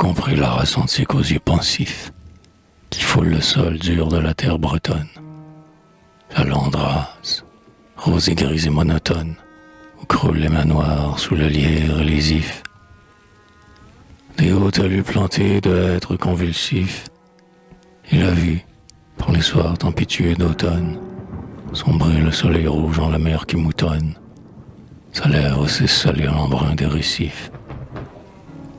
compris la ressenti qu'aux yeux pensifs, qui foule le sol dur de la terre bretonne. La lande rase, rose et grise et monotone, où croulent les manoirs sous le lierre et les ifs. Des hauts talus plantés de hêtres convulsifs, il a vu, pour les soirs tempétueux d'automne, sombrer le soleil rouge en la mer qui moutonne, sa lèvre s'essoler à l'embrun des récifs.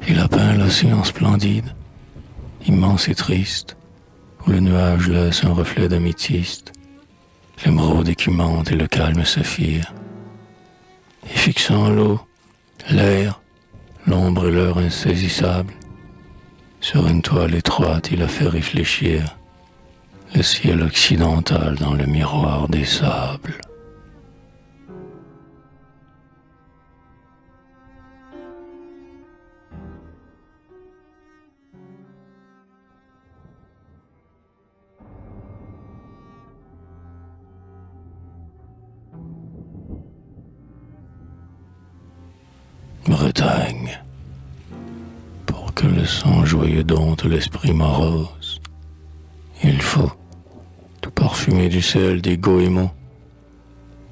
Il a peint l'océan splendide, immense et triste, où le nuage laisse un reflet d'améthyste, l'émeraude écumante et le calme saphir. Et fixant l'eau, l'air, l'ombre et l'heure insaisissable, sur une toile étroite il a fait réfléchir le ciel occidental dans le miroir des sables. Bretagne, pour que le sang joyeux dompte l'esprit morose, il faut, tout parfumé du sel des goémons,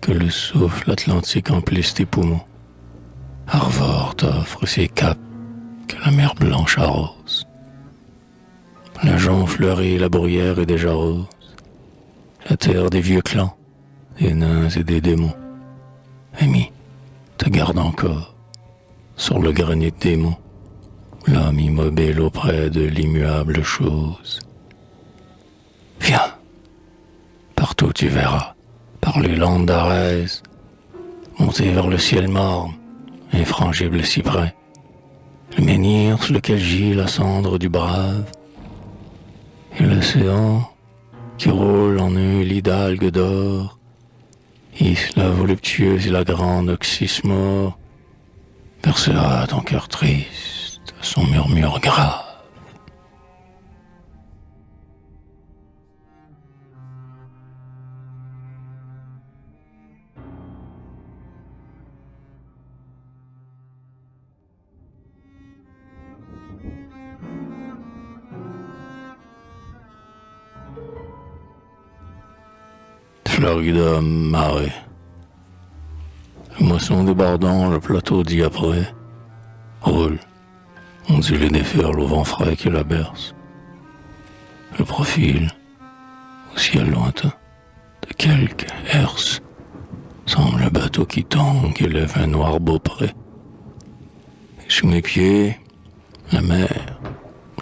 que le souffle atlantique emplisse tes poumons. Arvor t'offre ses capes que la mer blanche arrose. Le jonc fleuri, la bruyère est déjà rose, la terre des vieux clans, des nains et des démons. Ami, te garde encore sur le granit des mots, l'homme immobile auprès de l'immuable chose. Viens, partout tu verras, par les landes d'Arès, monter vers le ciel morne, infrangible cyprès, le menhir sur lequel gît la cendre du brave, et l'océan qui roule en un lit d'algues d'or, isla voluptueuse et la grande oxysmore, percera ton cœur triste, son murmure grave. Florida marée. Le moisson débordant, le plateau dit après, roule, ondulé déferle au vent frais qui la berce. Le profil, au ciel lointain, de quelque herse, semble un bateau qui tangue et lève un noir beaupré. Et sous mes pieds, la mer,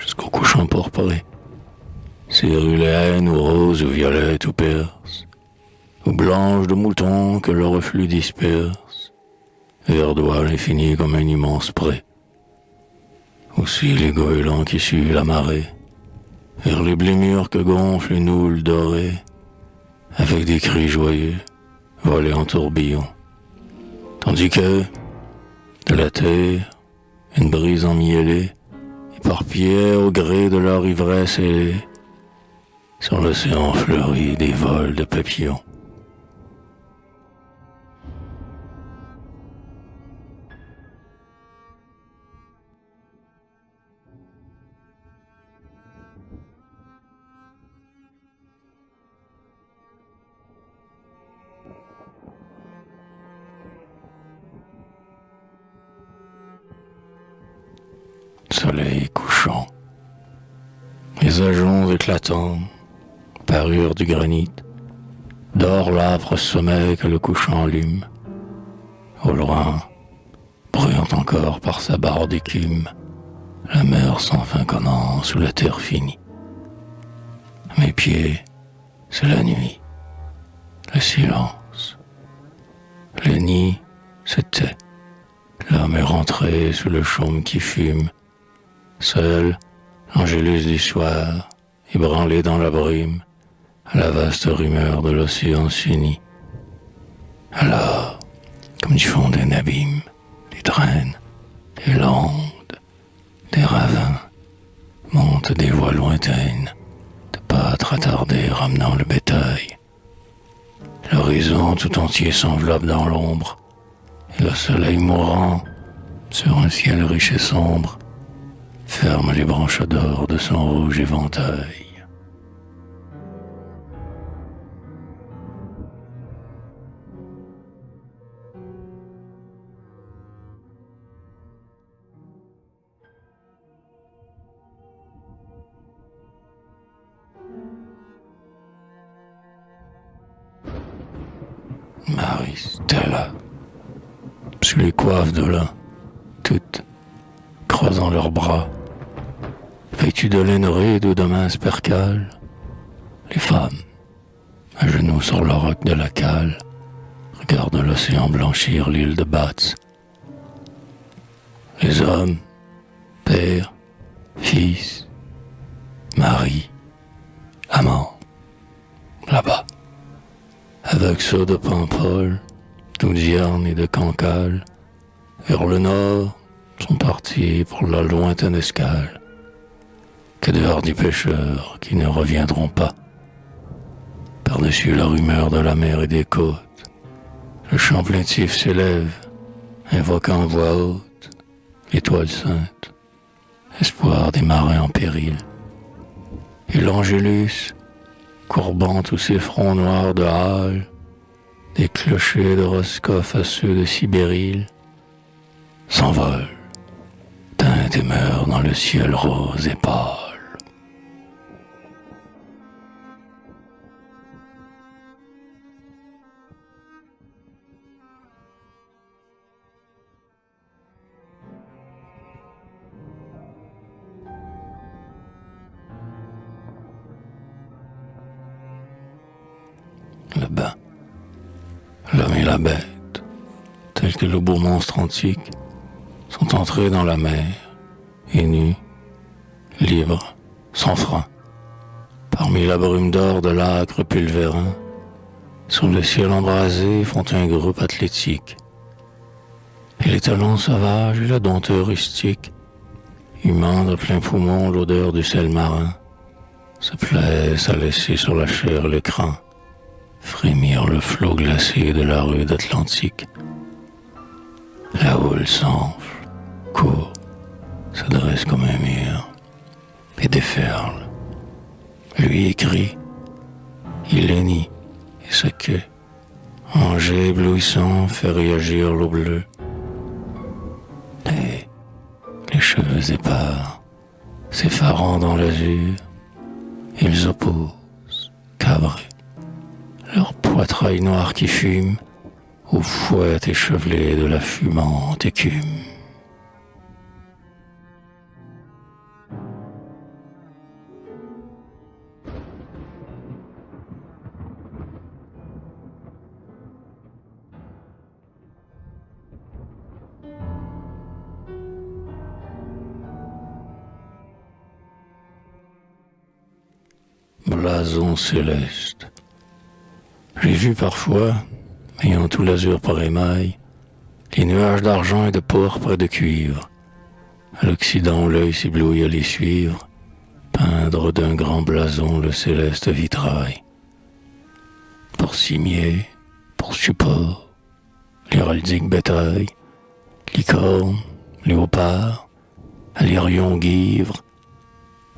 jusqu'au couchant pourpré, ses rues laines ou roses ou violettes ou perses, ou blanches de moutons que le reflux disperse, verdoie l'infini comme un immense pré. Aussi les goélands qui suivent la marée, vers les blêmures que gonfle une houle dorée, avec des cris joyeux, volés en tourbillon. Tandis que, de la terre, une brise emmiellée, éparpillait au gré de leur ivresse ailée, sur l'océan fleuri des vols de papillons. Soleil couchant, les ajoncs éclatants, parure du granit, dort l'âpre sommeil que le couchant allume. Au loin, bruyant encore par sa barre d'écume, la mer sans fin commence sous la terre finie. À mes pieds, c'est la nuit, le silence. Le nid se tait, l'homme est rentré sous le chaume qui fume. Seul, l'angélus du soir, ébranlé dans la brume, à la vaste rumeur de l'océan s'unit. Alors, comme du fond d'un abîme, des traînes, des landes, des ravins, montent des voix lointaines, de pâtres attardés ramenant le bétail. L'horizon tout entier s'enveloppe dans l'ombre, et le soleil mourant, sur un ciel riche et sombre, ferme les branches d'or de son rouge éventail. Marie Stella, sous les coiffes de lin, toutes croisant leurs bras, vêtues de laine ride ou de minces percales, les femmes, à genoux sur le roc de la cale, regardent l'océan blanchir l'île de Batz. Les hommes, pères, fils, maris, amants, là-bas, avec ceux de Paimpol, d'Oudierne et de Cancale, vers le nord, sont partis pour la lointaine escale. Que de hardis pêcheurs qui ne reviendront pas. Par-dessus la rumeur de la mer et des côtes, le chant plaintif s'élève, invoquant en voix haute l'étoile sainte, espoir des marins en péril. Et l'Angélus, courbant tous ses fronts noirs de Halle, des clochers de Roscoff à ceux de Sibéril, s'envole, teinte et meurt dans le ciel rose et pâle. Le bain, l'homme et la bête, tels que le beau monstre antique, sont entrés dans la mer, et nus, libres, sans frein, parmi la brume d'or de l'âcre pulvérin, sur le ciel embrasé font un groupe athlétique. Et les talons sauvages et la dompteur rustique, humant de plein poumon l'odeur du sel marin, se plaisent à laisser sur la chair l'écran frémir le flot glacé de la rue d'Atlantique. La houle s'enfle, court, se dresse comme un mur, et déferle. Lui écrit, il hennit, et sa queue, en jet éblouissant, fait réagir l'eau bleue. Et les cheveux épars, s'effarant dans l'azur, ils opposent, cabrés, leur poitrail noir qui fume aux fouettes échevelées de la fumante écume. Blason céleste. J'ai vu parfois, ayant tout l'azur par émail, les nuages d'argent et de pourpre et de cuivre. À l'Occident où l'œil s'éblouit à les suivre, peindre d'un grand blason le céleste vitrail. Pour cimier, pour support, l'héraldique bétail, licorne, léopard, alérion guivre,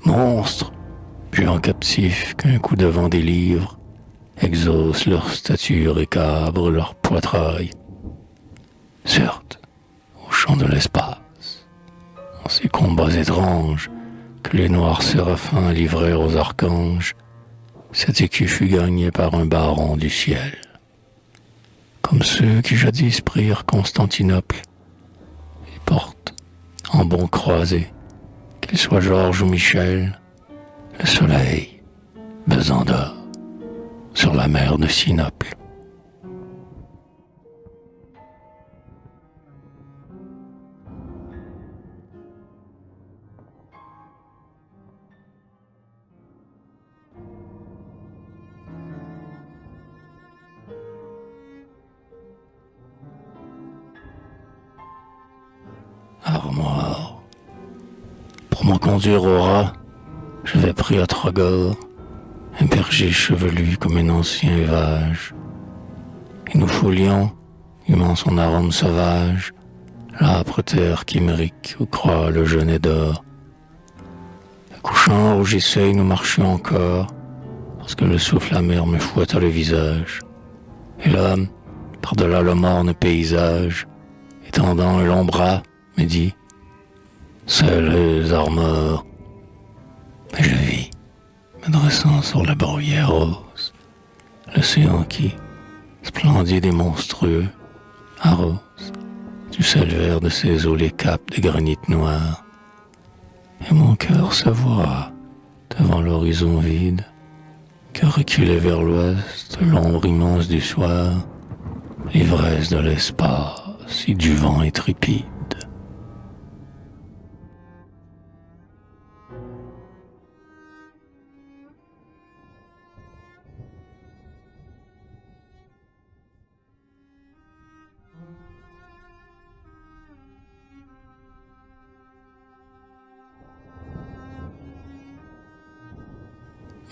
monstres, géants captifs qu'un coup de vent délivre, exaucent leur stature et cabrent leur poitrail. Certes, au champ de l'espace, en ces combats étranges que les noirs séraphins livrèrent aux archanges, cet écu fut gagné par un baron du ciel. Comme ceux qui jadis prirent Constantinople, et portent, en bon croisé, qu'ils soient Georges ou Michel, le soleil, besant d'or, sur la mer de Sinople. Armoire. Pour me conduire au rat, j'avais pris à Trogor un berger chevelu comme un ancien vache. Et nous foulions, humant son arôme sauvage, l'âpre terre chimérique où croît le genêt d'or, Couchant où j'essaye, nous marchions encore, parce que le souffle amer me fouetta le visage. Et l'homme, par-delà le morne paysage, étendant un long bras, me dit « C'est les armeurs ». Et je vis, me dressant sur la bruyère rose, l'océan qui, splendide et monstrueux, arrose du sel vert de ses eaux les capes de granit noir. Et mon cœur savoura, devant l'horizon vide, que reculait vers l'ouest l'ombre immense du soir, l'ivresse de l'espace et du vent intrépide.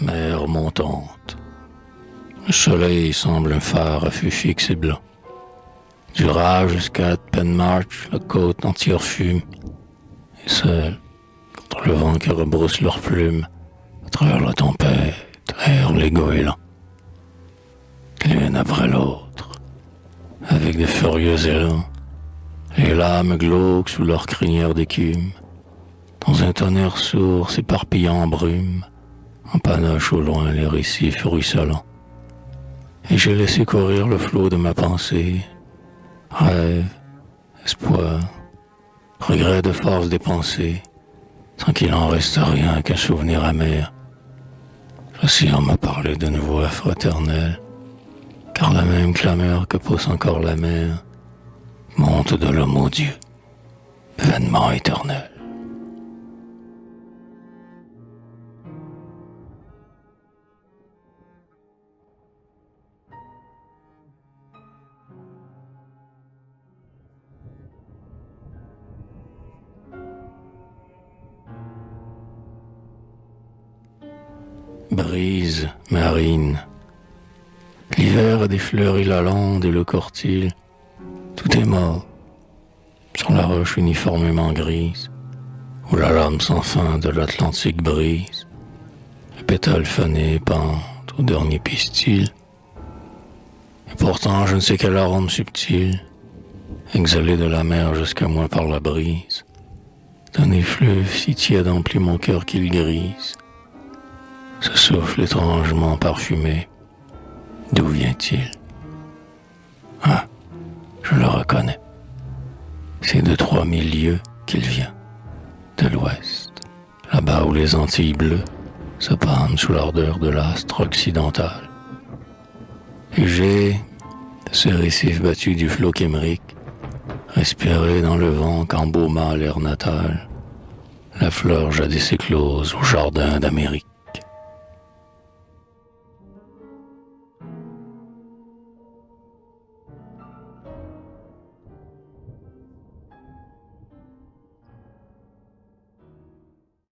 Mer montante. Le soleil semble un phare à feu fixe et blanc. Du Rage jusqu'à Penmarch, la côte entière fume. Et seul, contre le vent qui rebrousse leurs plumes, à travers la tempête, errent les goélands. L'une après l'autre, avec de furieux élans, les lames glauques sous leur crinière d'écume, dans un tonnerre sourd s'éparpillant en brume, en panache au loin les récifs ruisselants. Et j'ai laissé courir le flot de ma pensée, rêve, espoir, regret de force dépensée, sans qu'il en reste rien qu'un souvenir amer. L'océan m'a parlé d'une voix fraternelle, car la même clameur que pousse encore la mer monte de l'homme au Dieu, événement éternel. Brise marine. L'hiver a défleuri la lande et le cortil. Tout est mort sur la roche uniformément grise, où la lame sans fin de l'Atlantique brise. Le pétale fané pend au dernier pistil. Et pourtant je ne sais quel arôme subtil, exhalé de la mer jusqu'à moi par la brise, d'un effluve si tiède emplit mon cœur qu'il grise. Ce souffle étrangement parfumé, d'où vient-il? Ah, je le reconnais. C'est de 3000 lieues qu'il vient, de l'ouest, là-bas où les Antilles bleues se pendent sous l'ardeur de l'astre occidental. Et j'ai, de ce récif battu du flot kémerique, respiré dans le vent qu'embauma l'air natal, la fleur jadis éclose au jardin d'Amérique.